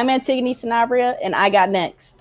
I'm Antigonie Sanabria, and I got next.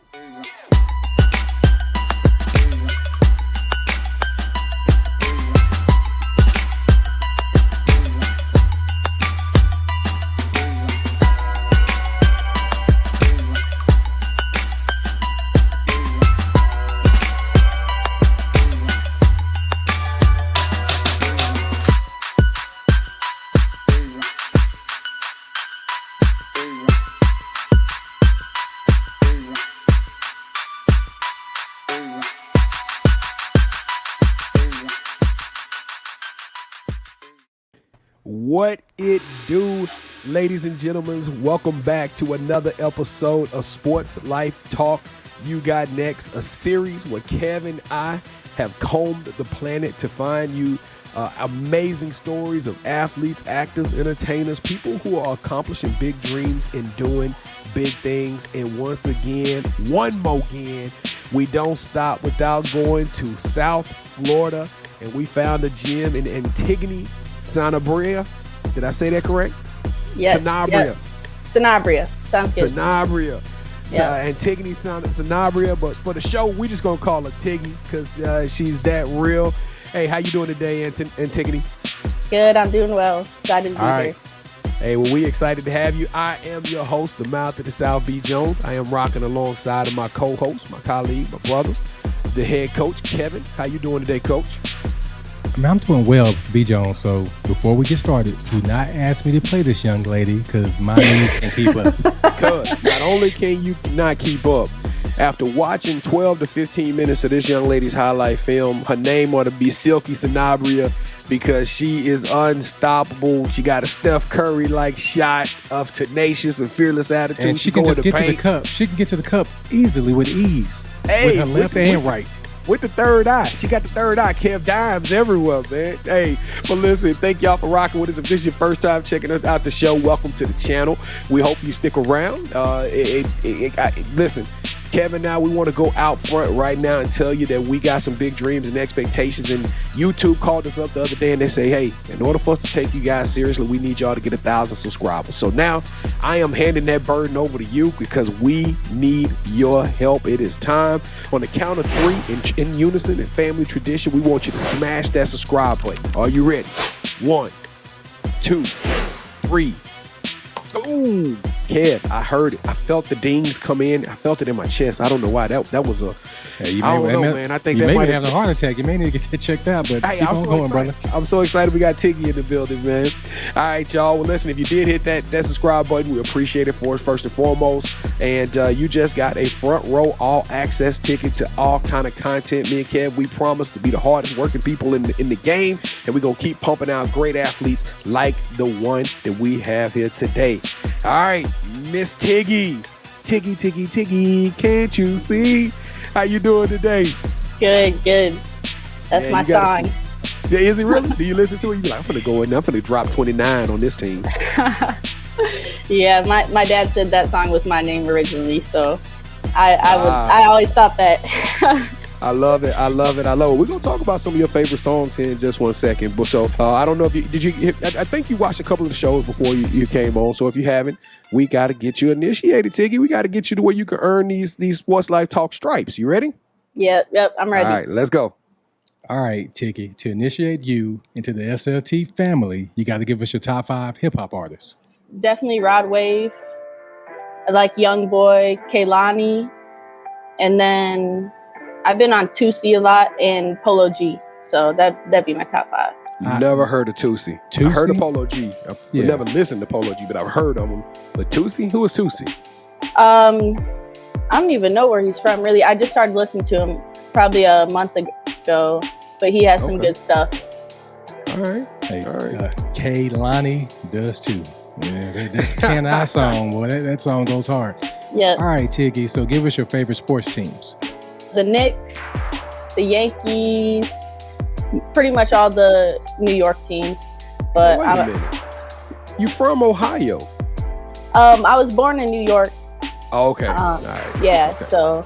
What it do, ladies and gentlemen? Welcome back to another episode of Sports Life Talk. You got next, a series where Kev and I have combed the planet to find you amazing stories of athletes, actors, entertainers, people who are accomplishing big dreams and doing big things. And once again, one more again, we don't stop without going to South Florida, and we found a gym in Antigonie Sanabria. Did I say that correct? Yes. Sanabria. Yep. Sanabria. Sounds good. Sanabria. Yep. Antigonie Sanabria. But for the show, we just going to call her Tiggy because she's that real. Hey, how you doing today, Antigonie? Good. I'm doing well. Excited to be here. Hey, well, we excited to have you. I am your host, the mouth of the South, 𝐦𝐨𝐬. I am rocking alongside of my co-host, my colleague, my brother, the head coach, Kevin. How you doing today, Coach? I'm doing well, 𝐵 So before we get started, do not ask me to play this young lady because my knees can keep up. Because not only can you not keep up, after watching 12 to 15 minutes of this young lady's highlight film, her name ought to be Silky Sanabria because she is unstoppable. She got a Steph Curry-like shot of tenacious and fearless attitude. And she can just get to the cup. She can get to the cup easily with ease. Hey, with her left and right. With the third eye. She got the third eye. Kev Dimes everywhere, man. Hey, but listen, thank y'all for rocking with us. If this is your first time checking us out the show, welcome to the channel. We hope you stick around. Listen, Kevin and I, we want to go out front right now and tell you that we got some big dreams and expectations. And YouTube called us up the other day and they say, hey, in order for us to take you guys seriously, we need y'all to get 1,000 subscribers. So now I am handing that burden over to you because we need your help. It is time. On the count of 3 in unison and family tradition, we want you to smash that subscribe button. Are you ready? 1, 2, 3. Ooh, Kev, I heard it. I felt the dings come in. I felt it in my chest. I don't know why. That was a. Hey, I don't know, man. I think you that may have a heart attack. You may need to get that checked out. But hey, keep on going, brother. I'm so excited we got Tiggy in the building, man. All right, y'all. Well, listen, if you did hit that subscribe button, we appreciate it for us first and foremost. And you just got a front row all access ticket to all kind of content. Me and Kev, we promise to be the hardest working people in the game, and we're gonna keep pumping out great athletes like the one that we have here today. All right, Miss Tiggy, can't you see? How you doing today? Good. That's my song. Yeah, is it really? Do you listen to it? You be like, I'm gonna go in there. I'm gonna drop 29 on this team. Yeah, my dad said that song was my name originally, so I always thought that. I love it. We're gonna talk about some of your favorite songs here in just one second. But so I don't know if I think you watched a couple of the shows before you came on. So if you haven't, we got to get you initiated, Tiggy. We got to get you to where you can earn these Sports Life Talk stripes. You ready? Yep, I'm ready. All right, let's go. All right, Tiggy. To initiate you into the SLT family, you got to give us your top 5 hip hop artists. Definitely Rod Wave. I like 𝐸𝐤, Kehlani, and then I've been on Toosii a lot and Polo G, so that'd be my top 5. Never heard of Toosii. I heard of Polo G. I've never listened to Polo G, but I've heard of him. But Toosii? Who is Toosii? I don't even know where he's from, really. I just started listening to him probably a month ago, but he has some good stuff. All right. Hey, Kehlani does too. Yeah, that Can I song, boy, that song goes hard. Yeah. All right, Tiggy, so give us your favorite sports teams. The Knicks, the Yankees, pretty much all the New York teams. But wait a minute. You from Ohio? I was born in New York. Oh, okay. All right. Yeah, okay. So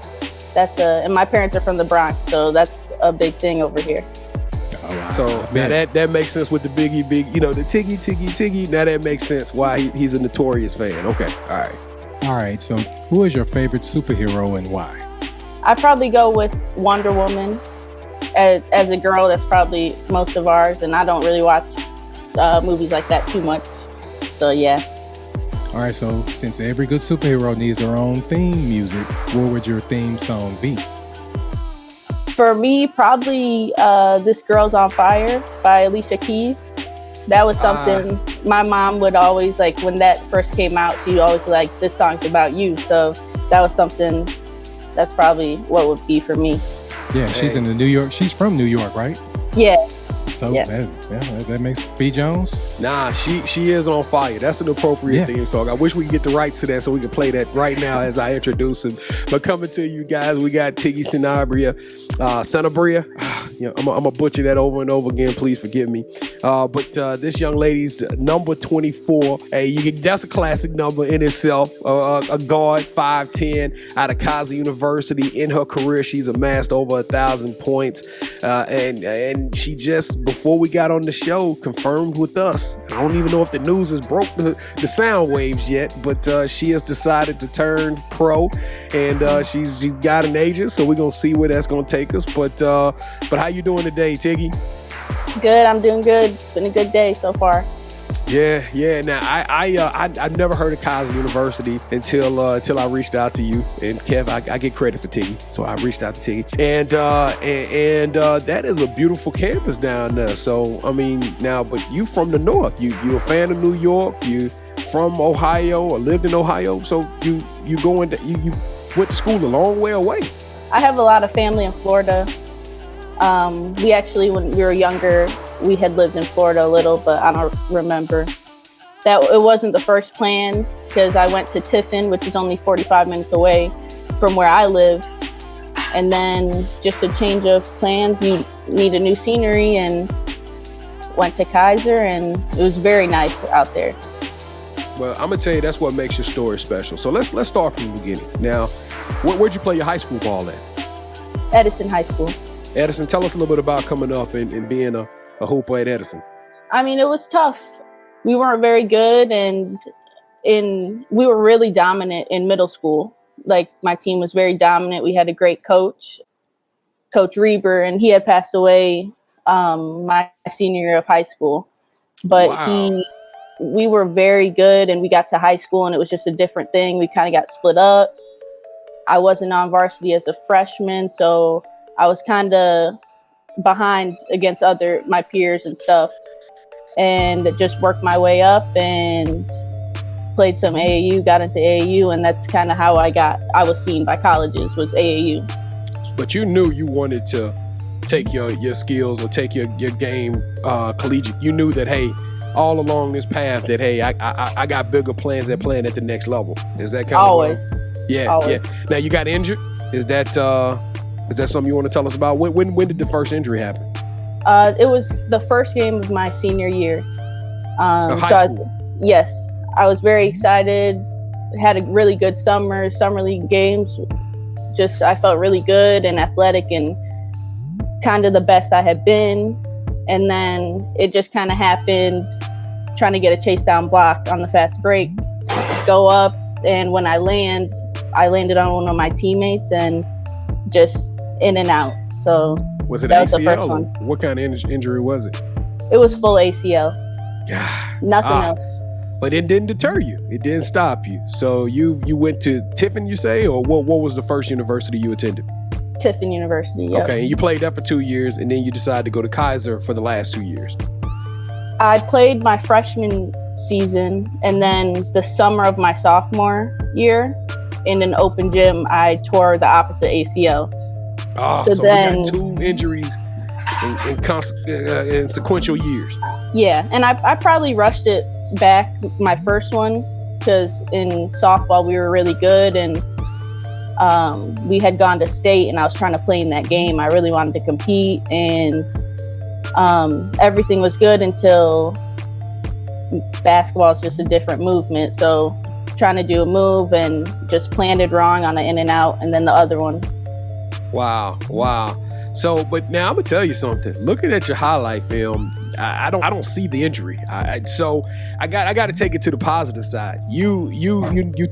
that's and my parents are from the Bronx, so that's a big thing over here. So now that makes sense with the big, the Tiggy. Now that makes sense why he's a notorious fan. Okay, all right. All right, so who is your favorite superhero and why? I'd probably go with Wonder Woman. As a girl, that's probably most of ours, and I don't really watch movies like that too much. So yeah. All right, so since every good superhero needs their own theme music, what would your theme song be? For me, probably This Girl's on Fire by Alicia Keys. That was something my mom would always, like, when that first came out, she always like, this song's about you. So that was something that's probably what would be for me. Yeah, she's in the New York. She's from New York, right? Yeah. So that makes B. Jones. Nah, she is on fire. That's an appropriate theme song. I wish we could get the rights to that so we can play that right now as I introduce him. But coming to you guys, we got Antigonie Sanabria. I'm gonna butcher that over and over again. Please forgive me. But this young lady's number 24. Hey, that's a classic number in itself. A guard, 5'10", out of 𝐥𝐤𝐤𝐞 University. In her career, she's amassed over 1,000 points, and she just, before we got on the show, confirmed with us. I don't even know if the news has broke the sound waves yet, but she has decided to turn pro, and she's got an agent, so we're gonna see where that's gonna take us. But how you doing today, Tiggy? Good, I'm doing good. It's been a good day so far. Yeah. Now I never heard of 𝐥𝐤𝐤𝐞 University until I reached out to you, and Kev, I get credit for Tiggy, so I reached out to Tiggy, and that is a beautiful campus down there. So I mean, now, but you from the north, you a fan of New York, you from Ohio or lived in Ohio, so you went to school a long way away. I have a lot of family in Florida. We actually, when we were younger, we had lived in Florida a little, but I don't remember. That it wasn't the first plan, because I went to Tiffin, which is only 45 minutes away from where I live. And then just a change of plans, you need a new scenery, and went to Kaiser, and it was very nice out there. Well, I'm gonna tell you, that's what makes your story special. So let's start from the beginning. Now, where'd you play your high school ball at? Edison High School. Edison, tell us a little bit about coming up and being a hooper at Edison. I mean, it was tough. We weren't very good, and we were really dominant in middle school. Like, my team was very dominant. We had a great coach, Coach Reber, and he had passed away my senior year of high school. But wow. We were very good, and we got to high school, and it was just a different thing. We kind of got split up. I wasn't on varsity as a freshman, so I was kind of behind against my peers and stuff, and just worked my way up and played some AAU, got into AAU, and that's kind of how I was seen by colleges, was AAU. But you knew you wanted to take your skills or take your game collegiate. You knew that, hey, all along this path, that, hey, I got bigger plans at playing at the next level. Is that kind always? Yeah. Now, you got injured. Is that something you want to tell us about? When did the first injury happen? It was the first game of my senior year. High school. Yes, I was very excited. Had a really good summer league games. Just, I felt really good and athletic and kind of the best I had been. And then it just kind of happened, trying to get a chase down block on the fast break, go up, and when I landed on one of my teammates and just in and out. So was it that ACL? Was the first one. What kind of injury was it? It was full ACL. God. Nothing else. But it didn't deter you. It didn't stop you. So you went to Tiffin, you say, or what was the first university you attended? Tiffin University, yeah. Okay, and you played that for 2 years, and then you decided to go to Kaiser for the last 2 years. I played my freshman season, and then the summer of my sophomore year, in an open gym, I tore the opposite ACL. So then we got 2 injuries in sequential years. Yeah, and I probably rushed it back, my first one, because in softball we were really good, and we had gone to state, and I was trying to play in that game. I really wanted to compete, and everything was good until basketball is just a different movement. So trying to do a move and just planned it wrong on an in and out, and then the other one. Wow. So, but now I'm gonna tell you something. Looking at your highlight film, I don't see the injury. So I got to take it to the positive side. You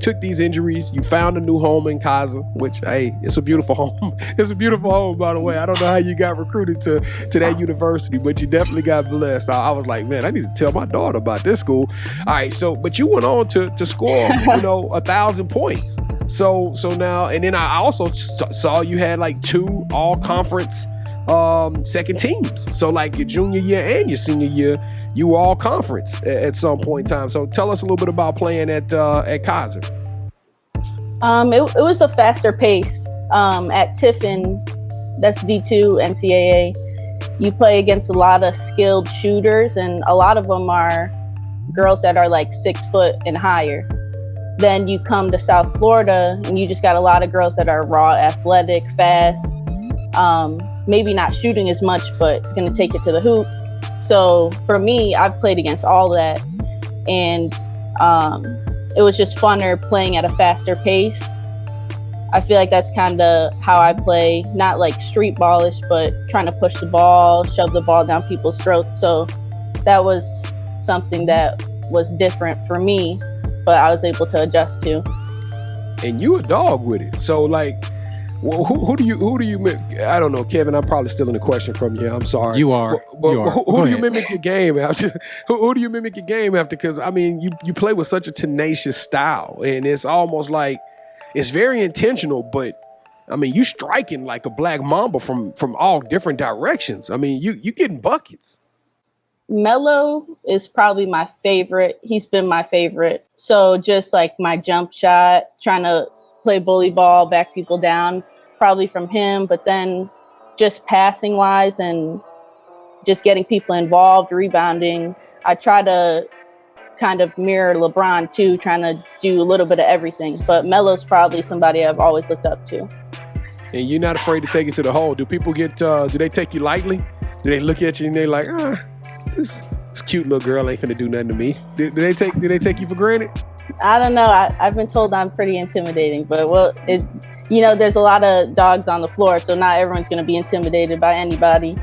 took these injuries. You found a new home in 𝐦𝐤𝐬, which, hey, it's a beautiful home. It's a beautiful home, by the way. I don't know how you got recruited to that university, but you definitely got blessed. I was like, man, I need to tell my daughter about this school. All right, so but you went on to score, 1,000 points. So now, and then I also saw you had like 2 all-conference second teams. So like your junior year and your senior year, you were all conference at some point in time. So tell us a little bit about playing at 𝐦𝐤𝐬. It was a faster pace. At Tiffin, that's D2 NCAA, you play against a lot of skilled shooters, and a lot of them are girls that are like 6 foot and higher. Then you come to South Florida and you just got a lot of girls that are raw, athletic, fast, maybe not shooting as much, but going to take it to the hoop. So for me, I've played against all that, and it was just funner playing at a faster pace. I feel like that's kind of how I play, not like street ballish, but trying to push the ball, shove the ball down people's throats. So that was something that was different for me, but I was able to adjust to. And you a dog with it. So like, who do you I don't know, Kevin, I'm probably stealing a question from you. I'm sorry. You are. But you are. who do you mimic your game after? Who do you mimic your game after? Because I mean, you play with such a tenacious style, and it's almost like it's very intentional, but I mean, you striking like a black mamba from all different directions. I mean, you getting buckets. Melo is probably my favorite. He's been my favorite. So just like my jump shot, trying to play bully ball, back people down, probably from him. But then just passing wise and just getting people involved, rebounding, I try to kind of mirror LeBron too, trying to do a little bit of everything. But Melo's probably somebody I've always looked up to. And you're not afraid to take it to the hole. Do people do they take you lightly? Do they look at you and they're like, this cute little girl ain't finna do nothing to me? Do they take you for granted? I don't know. I've been told I'm pretty intimidating, but there's a lot of dogs on the floor, so not everyone's gonna be intimidated by anybody.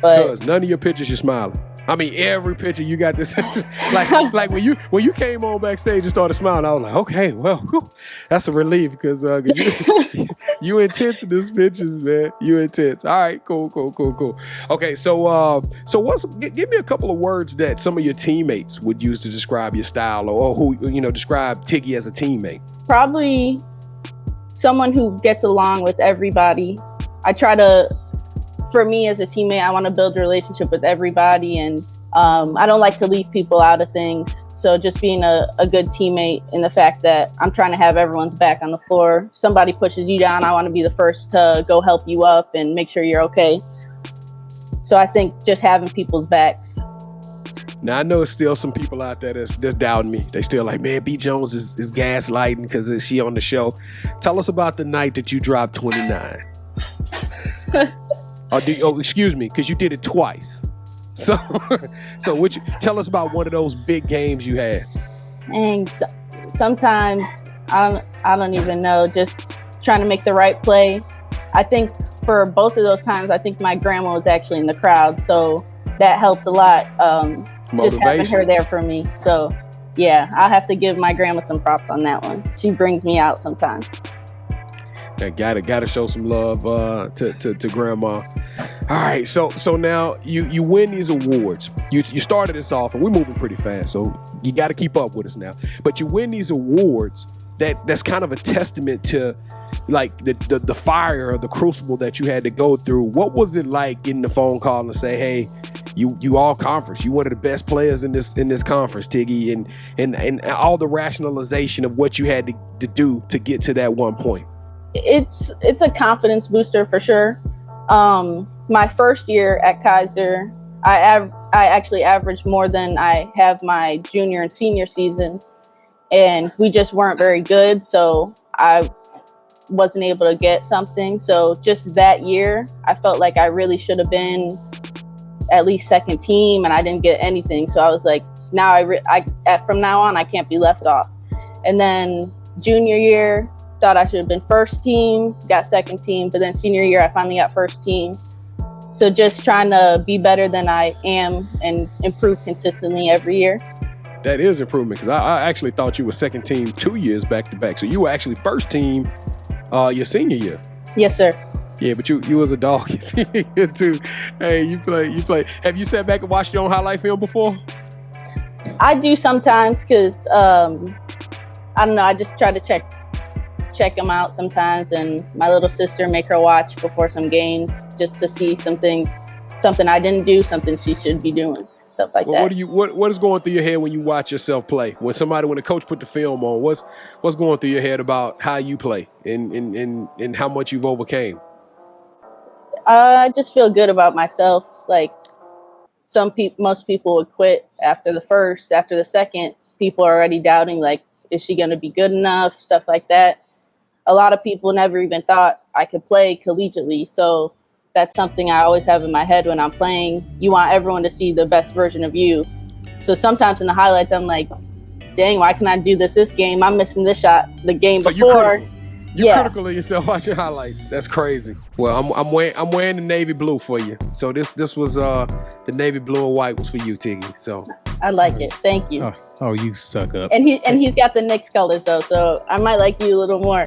But because none of your pictures you're smiling. I mean, every picture you got this like when you came on backstage and started smiling, I was like, okay, well, that's a relief because you intense in these pictures, man. You intense. All right, cool. Okay, so give me a couple of words that some of your teammates would use to describe your style, or who describe 𝐤𝐤𝐬 as a teammate. Probably someone who gets along with everybody. For me as a teammate, I want to build a relationship with everybody, and I don't like to leave people out of things. So just being a good teammate in the fact that I'm trying to have everyone's back on the floor. Somebody pushes you down, I want to be the first to go help you up and make sure you're okay. So I think just having people's backs. Now, I know there's still some people out there that's doubting me. They still like, man, B. Jones is gaslighting because she on the show. Tell us about the night that you dropped 29. Excuse me, because you did it twice. So tell us about one of those big games you had. And sometimes I don't even know, just trying to make the right play. I think for both of those times, I think my grandma was actually in the crowd, so that helps a lot. Just having her there for me. So yeah, I'll have to give my grandma some props on that one. She brings me out sometimes. I gotta show some love to grandma. All right, so now you win these awards. You started this off, and we're moving pretty fast, so you got to keep up with us now. But you win these awards. That's kind of a testament to like the fire or the crucible that you had to go through. What was it like getting the phone call and say, hey, you all conference, you one of the best players in this conference, 𝐤𝐤𝐬, and all the rationalization of what you had to do to get to that one point? It's a confidence booster for sure. My first year at 𝐦𝐤𝐬, I actually averaged more than I have my junior and senior seasons, and we just weren't very good, so I wasn't able to get something. So just that year, I felt like I really should have been at least second team, and I didn't get anything. So I was like, now from now on, I can't be left off. And then junior year, thought I should have been first team, got second team, but then senior year I finally got first team. So just trying to be better than I am and improve consistently every year. That is improvement, because I actually thought you were second team 2 years back to back. So you were actually first team your senior year. Yes, sir. Yeah, but you was a dog your senior year too. Hey, you play. Have you sat back and watched your own highlight film before? I do sometimes because I don't know. I just try to check them out sometimes, and my little sister make her watch before some games just to see some things, something I didn't do, something she should be doing, stuff like that. What is going through your head when you watch yourself play? When a coach put the film on, what's going through your head about how you play and how much you've overcame? I just feel good about myself. Like most people would quit after the first, after the second. People are already doubting, like, is she going to be good enough? Stuff like that. A lot of people never even thought I could play collegiately. So that's something I always have in my head when I'm playing. You want everyone to see the best version of you. So sometimes in the highlights, I'm like, dang, why can't I do this game? I'm missing this shot the game before. You're critical of yourself watching highlights. That's crazy. Well, I'm wearing the navy blue for you. So this was the navy blue and white was for you, Tiggy. So I like it. Thank you. Oh, you suck up. And he's got the Knicks colors though, so I might like you a little more.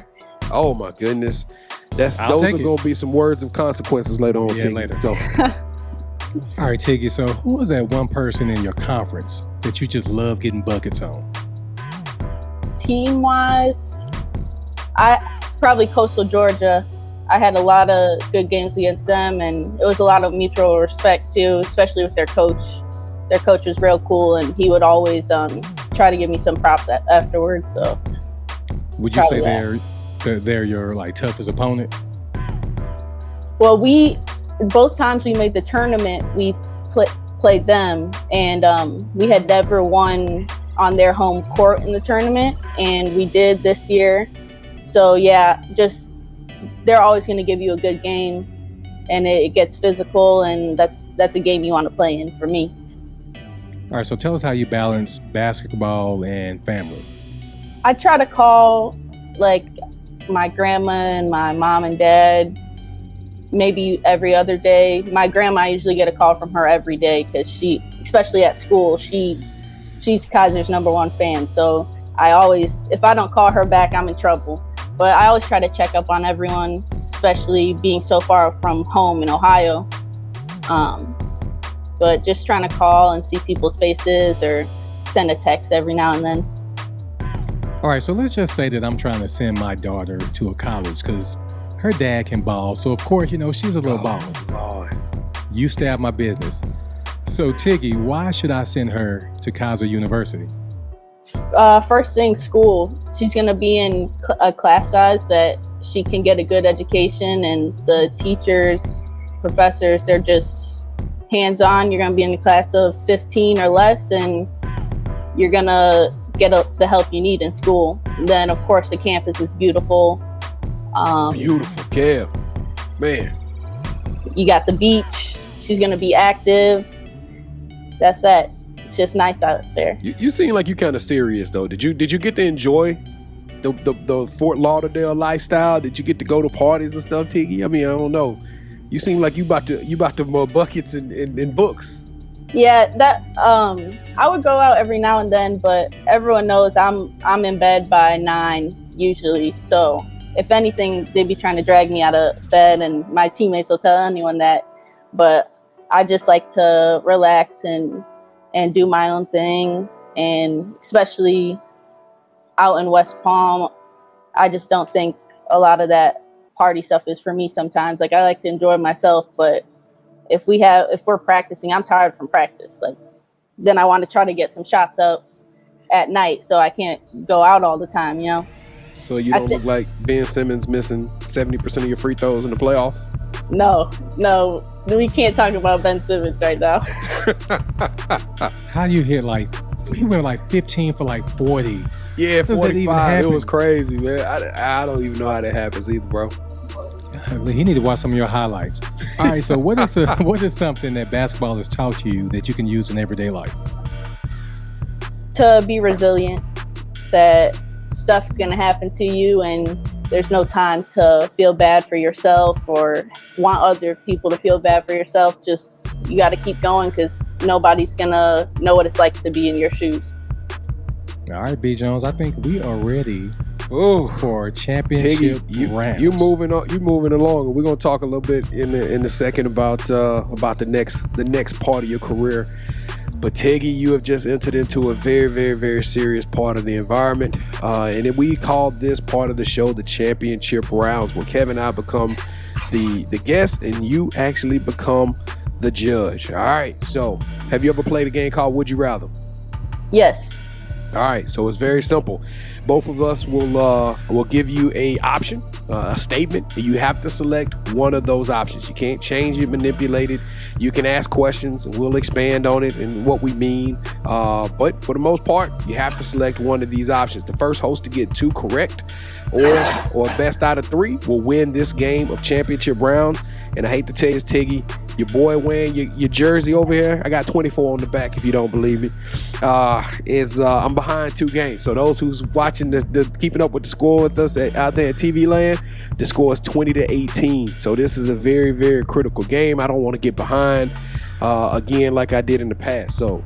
Oh my goodness. Those are gonna be some words of consequences later on, Tiggy. Later. So all right, Tiggy. So who was that one person in your conference that you just love getting buckets on? Team wise, probably Coastal Georgia. I had a lot of good games against them, and it was a lot of mutual respect too, especially with their coach. Their coach was real cool, and he would always try to give me some props afterwards. So, would you say they're your like toughest opponent? Well, both times we made the tournament, we played them, and we had never won on their home court in the tournament, and we did this year. So yeah, just they're always going to give you a good game, and it gets physical, and that's a game you want to play in for me. All right, so tell us how you balance basketball and family. I try to call like my grandma and my mom and dad maybe every other day. My grandma, I usually get a call from her every day because she, especially at school, she's 𝐦𝐤𝐬's #1 fan. So I always, if I don't call her back, I'm in trouble. But I always try to check up on everyone, especially being so far from home in Ohio. But just trying to call and see people's faces or send a text every now and then. All right, so let's just say that I'm trying to send my daughter to a college because her dad can ball. So, of course, she's a little baller. Lord. You stay out my business. So, Tiggy, why should I send her to 𝐦𝐤𝐬 University? First thing, school. She's going to be in a class size that she can get a good education, and the teachers, professors, they're just hands-on. You're going to be in a class of 15 or less, and you're going to get the help you need in school. And then, of course, the campus is beautiful. Beautiful, Kev. Man. You got the beach. She's going to be active. That's that. It's just nice out there. You seem like you kind of serious though. Did you get to enjoy the Fort Lauderdale lifestyle? Did you get to go to parties and stuff, Tiggy? I mean, I don't know. You seem like you about to buckets and books. Yeah, that I would go out every now and then, but everyone knows I'm in bed by 9 usually. So if anything, they'd be trying to drag me out of bed, and my teammates will tell anyone that. But I just like to relax and do my own thing, and especially out in West Palm, I just don't think a lot of that party stuff is for me sometimes. Like, I like to enjoy myself, but if we're practicing, I'm tired from practice. Like, then I want to try to get some shots up at night, so I can't go out all the time, So you don't look like Ben Simmons missing 70% of your free throws in the playoffs? No, we can't talk about Ben Simmons right now. How do you hit he went 15 for 40? Yeah, 45. It was crazy, man. I don't even know how that happens either, bro. He need to watch some of your highlights. All right, so what is something that basketball has taught you that you can use in everyday life? To be resilient, that stuff is going to happen to you, and there's no time to feel bad for yourself or want other people to feel bad for yourself. Just, you got to keep going because nobody's going to know what it's like to be in your shoes. All right, B. Jones, I think we are ready Oh, for championship rounds. You moving along. We're gonna talk a little bit in a second about the next part of your career. But Tiggy, you have just entered into a very, very, very serious part of the environment, and then we call this part of the show the championship rounds, where Kevin and I become the guest, and you actually become the judge. All right. So, have you ever played a game called Would You Rather? Yes. All right, so it's very simple. Both of us will give you a option, a statement. You have to select one of those options. You can't change it, manipulate it. You can ask questions, and we'll expand on it and what we mean. But for the most part, you have to select one of these options. The first host to get 2 correct, or best out of 3, will win this game of championship round. And I hate to tell you, Tiggy, your boy wearing your jersey over here, I got 24 on the back if you don't believe me, I'm behind 2 games. So those who's watching the keeping up with the score with us out there at TV land, the score is 20-18. So this is a very, very critical game. I don't want to get behind again like I did in the past. So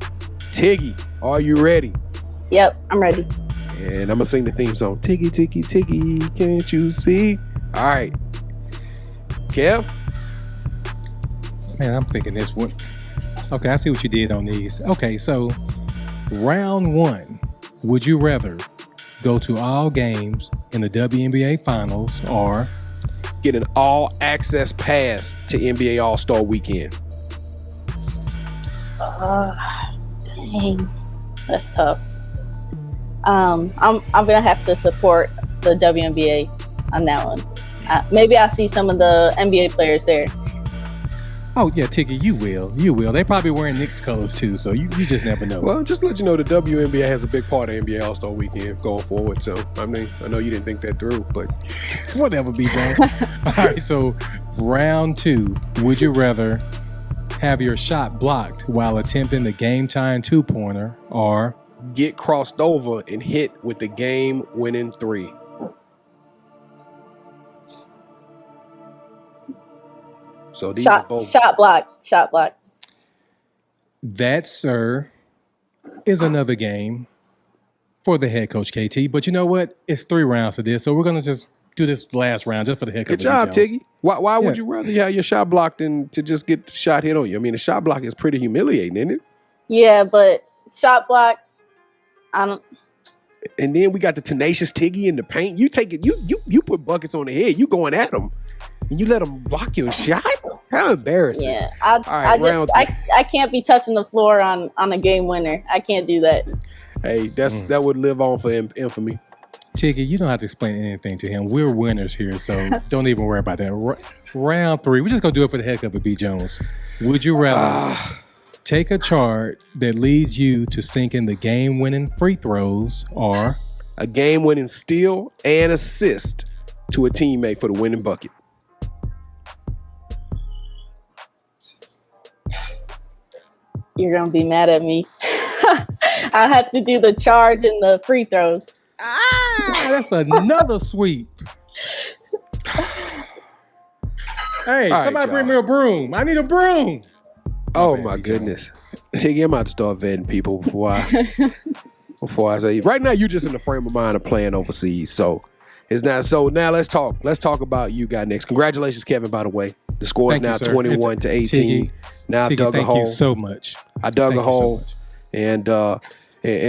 Tiggy, are you ready? Yep, I'm ready. And I'm gonna sing the theme song. Tiggy, Tiggy, Tiggy, can't you see? All right. Kev? Man, I'm thinking this one. Okay, I see what you did on these. Okay, so round 1. Would you rather go to all games in the WNBA Finals or get an all-access pass to NBA All-Star Weekend? Dang, that's tough. I'm gonna have to support the WNBA on that one. Maybe I'll see some of the NBA players there. Oh yeah, Tiggy, you will. They probably wearing Knicks colors too, so you just never know. Well, just to let you know, the WNBA has a big part of NBA All-Star Weekend going forward. So I mean, I know you didn't think that through, but whatever, be done. All right, so round 2. Would you rather have your shot blocked while attempting the game-tying 2-pointer or get crossed over and hit with the game-winning 3? So these are both shot block. That, sir, is another game for the head coach KT. But you know what? It's 3 rounds to this, so we're gonna just do this last round just for the heck of it. Good job, Tiggy. Why would you rather have your shot blocked than to just get the shot hit on you? I mean, the shot block is pretty humiliating, isn't it? Yeah, but shot block, I don't. And then we got the tenacious Tiggy in the paint. You take it. You put buckets on the head. You going at them, and you let them block your shot. How embarrassing! Yeah, I can't be touching the floor on a game winner. I can't do that. Hey, that would live on for infamy. Tiggy, you don't have to explain anything to him. We're winners here, so don't even worry about that. Round 3, we're just gonna do it for the heck of it. B. Jones, would you rather take a chart that leads you to sinking the game-winning free throws or a game-winning steal and assist to a teammate for the winning bucket? You're gonna be mad at me. I have to do the charge and the free throws. That's another sweep. Hey, somebody bring me a broom. I need a broom. Oh my goodness. Tiggy, I'm about to start vetting people before I say. Right now, you're just in the frame of mind of playing overseas. So it's not. So now let's talk. Let's talk about you got next. Congratulations, Kevin, by the way. The score is now 21-18. Tiggy, now I dug a hole. Thank you so much. I dug a hole. And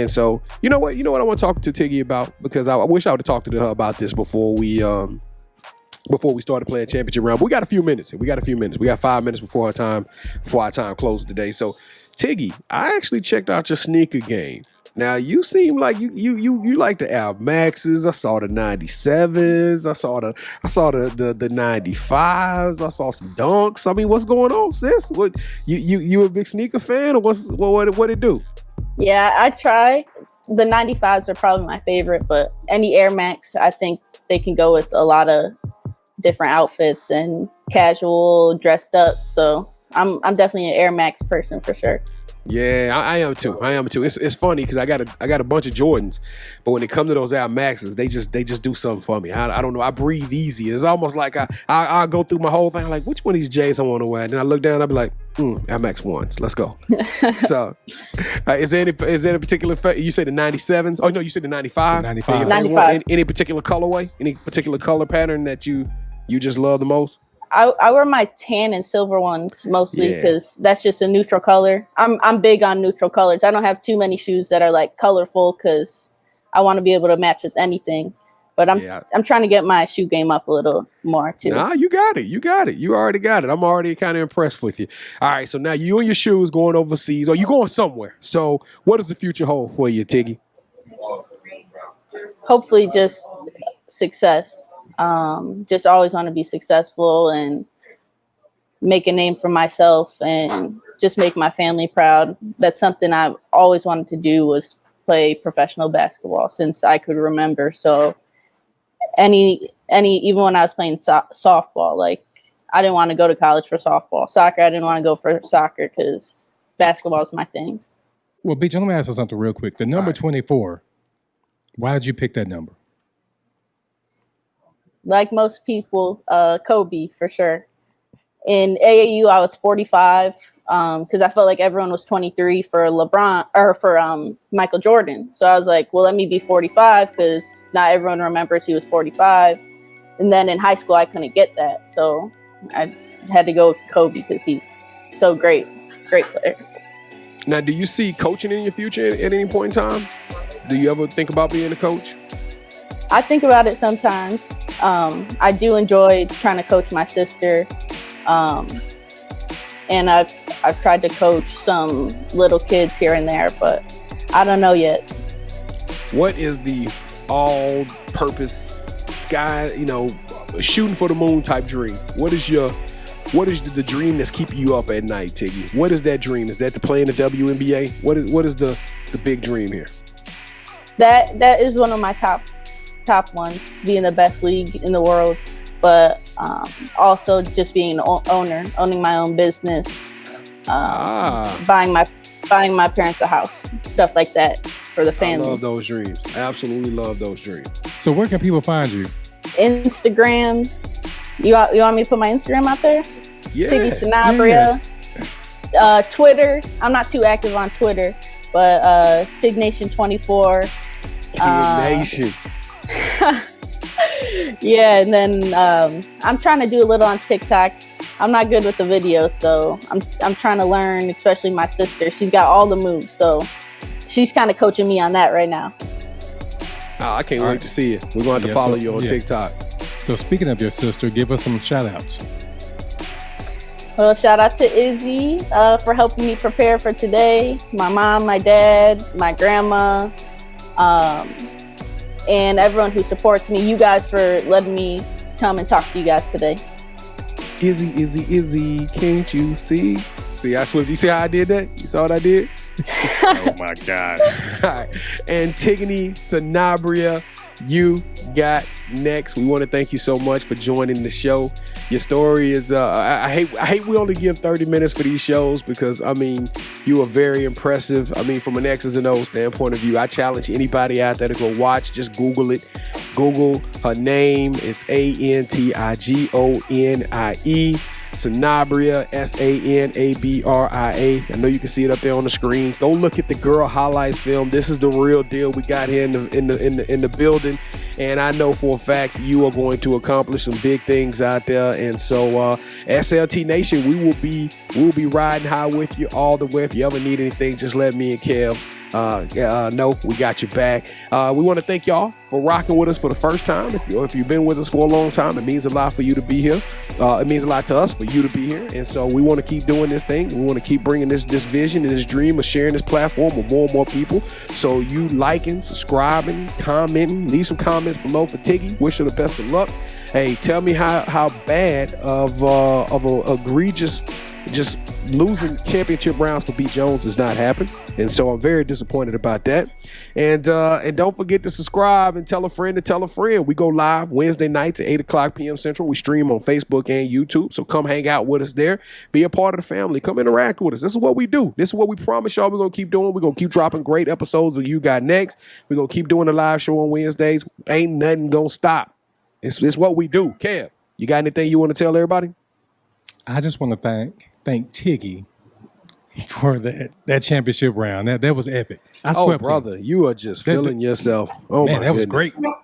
so you know what I want to talk to Tiggy about, because I wish I would have talked to her about this before we started playing championship round. But we got a few minutes. We got 5 minutes before our time closes today. So Tiggy, I actually checked out your sneaker game. Now you seem like you like the Air Maxes. I saw the 97s. I saw the 95s. I saw some Dunks. I mean, what's going on, sis? What you a big sneaker fan, or what it do? Yeah, I try. The 95s are probably my favorite, but any Air Max, I think they can go with a lot of different outfits and casual, dressed up. So I'm definitely an Air Max person for sure. Yeah, I am too. It's funny because I got a bunch of Jordans, but when it comes to those Air Maxes, they just do something for me. I don't know. I breathe easy. It's almost like I go through my whole thing like, which one of these J's I want to wear? And then I look down, I'll be like, Air Max 1s. Let's go. So, is there any particular? You say the 97s? Oh no, you said the 95. 95. 95. Any particular colorway? Any particular color pattern that you just love the most? I wear my tan and silver ones mostly because that's just a neutral color. I'm big on neutral colors. I don't have too many shoes that are like colorful because I want to be able to match with anything. But I'm trying to get my shoe game up a little more too. Nah, you got it. You already got it. I'm already kind of impressed with you. All right, so now you and your shoes going overseas, or you going somewhere. So what does the future hold for you, Tiggy? Hopefully just success. Just always want to be successful and make a name for myself and just make my family proud. That's something I've always wanted to do, was play professional basketball since I could remember. So even when I was playing softball, like I didn't want to go to college for softball. Soccer, I didn't want to go for soccer because basketball is my thing. Well, B.J., let me ask you something real quick. The number 24, why did you pick that number? Like most people, Kobe for sure. In AAU, I was 45 because I felt like everyone was 23 for LeBron or for Michael Jordan. So I was like, well, let me be 45 because not everyone remembers he was 45. And then in high school, I couldn't get that, so I had to go with Kobe because he's so great player. Now, do you see coaching in your future at any point in time? Do you ever think about being a coach? I think about it sometimes. I do enjoy trying to coach my sister. And I've tried to coach some little kids here and there, but I don't know yet. What is the all-purpose sky, shooting for the moon type dream? What is the dream that's keeping you up at night, Tiggy? What is that dream? Is that to play in the WNBA? What is the big dream here? That is one of my top ones, being the best league in the world, but also just being an owning my own business, buying my parents a house, stuff like that for the family. I love those dreams. I absolutely love those dreams. So where can people find you? Instagram. You want me to put my Instagram out there? Yeah. Antigonie Sanabria. Yes. Twitter. I'm not too active on Twitter, but TigNation24. Nation. Yeah, and then I'm trying to do a little on TikTok. I'm not good with the videos, so I'm trying to learn, especially my sister. She's got all the moves, so she's kind of coaching me on that right now. Oh, I can't wait to see it. We're going to have to follow you on TikTok. So speaking of your sister, give us some shout outs. Well, shout out to Izzy for helping me prepare for today. My mom, my dad, my grandma, and everyone who supports me. You guys for letting me come and talk to you guys today. Izzy, can't you see? See, I swift. You see how I did that? You saw what I did? Oh my God. All right. Antigonie Sanabria, you got next. We want to thank you so much for joining the show. Your story is I hate we only give 30 minutes for these shows because you are very impressive. From an X's and O's standpoint of view, I challenge anybody out there to go watch. Just Google it. Google her name. It's Antigonie Sanabria, Sanabria. I know you can see it up there on the screen. Go look at the girl highlights film. This is the real deal. We got here in the building, and I know for a fact you are going to accomplish some big things out there. And so, SLT Nation, we'll be riding high with you all the way. If you ever need anything, just let me and Kev know we got your back. We want to thank y'all for rocking with us for the first time. If you've been with us for a long time, it means a lot for you to be here. It means a lot to us for you to be here. And so we want to keep doing this thing. We want to keep bringing this vision and this dream of sharing this platform with more and more people. So you liking, subscribing, commenting, leave some comments below for Tiggy. Wish her the best of luck. Hey, tell me how bad of a egregious just losing championship rounds for B. Jones does not happen. And so I'm very disappointed about that. And don't forget to subscribe and tell a friend to tell a friend. We go live Wednesday nights at 8 o'clock p.m. Central. We stream on Facebook and YouTube. So come hang out with us there. Be a part of the family. Come interact with us. This is what we do. This is what we promise y'all we're going to keep doing. We're going to keep dropping great episodes of You Got Next. We're going to keep doing the live show on Wednesdays. Ain't nothing going to stop. It's what we do. Kev, you got anything you want to tell everybody? I just want to thank Tiggy for that championship round. That was epic. I swept brother, you are just feeling yourself. Oh man, my that was goodness. great.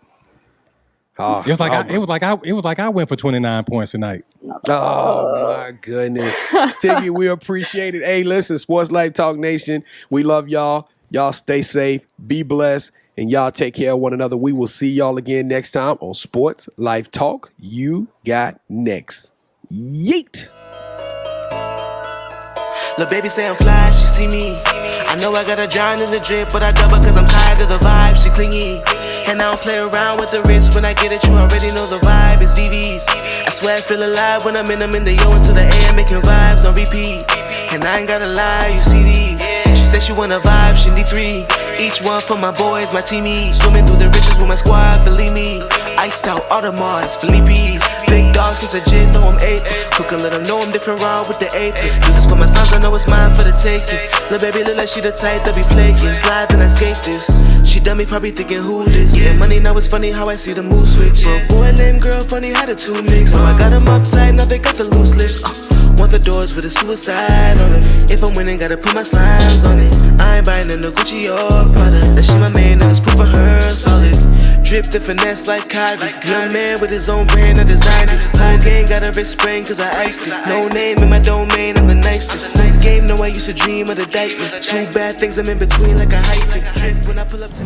It was like I went for 29 points tonight. Oh my goodness. Tiggy, we appreciate it. Hey, listen, Sports Life Talk Nation, we love y'all. Y'all stay safe, be blessed, and y'all take care of one another. We will see y'all again next time on Sports Life Talk. You got next. Yeet. Lil' baby say I'm fly, she see me. I know I got a giant in the drip, but I double cause I'm tired of the vibe, she clingy. And I don't play around with the wrist, when I get it, you already know the vibe, it's VVs. I swear I feel alive when I'm in the yo into the AM, making vibes on repeat. And I ain't gotta lie, you see these. She said she wanna vibe, she need 3. Each one for my boys, my teamies. Swimming through the riches with my squad, believe me. Iced out Audemars, Philippe's. Big dog since a gin, know I'm 8. Cook and let them know I'm different raw with the 8. Do this for my sons, I know it's mine for the taking. Lil' baby look like she the type that be playing. Slide and I skate this. She done me probably thinking who this. Yeah, money now it's funny how I see the mood switch. But boy, lame girl, funny how the two mix. So I got them uptight, now they got the loose lips. Want the doors with a suicide on them. If I'm winning, gotta put my slimes on it. I ain't buying no Gucci or Prada. That she my man, and it's proof for her solid. Dripped and finesse like Kyrie. Young man with his own brand, I designed it. Whole gang got a wrist spring cause I iced it. No name in my domain, I'm the nicest. Game, no I used to dream of the dice. 2 bad things I'm in between like a hyphen. When I pull up to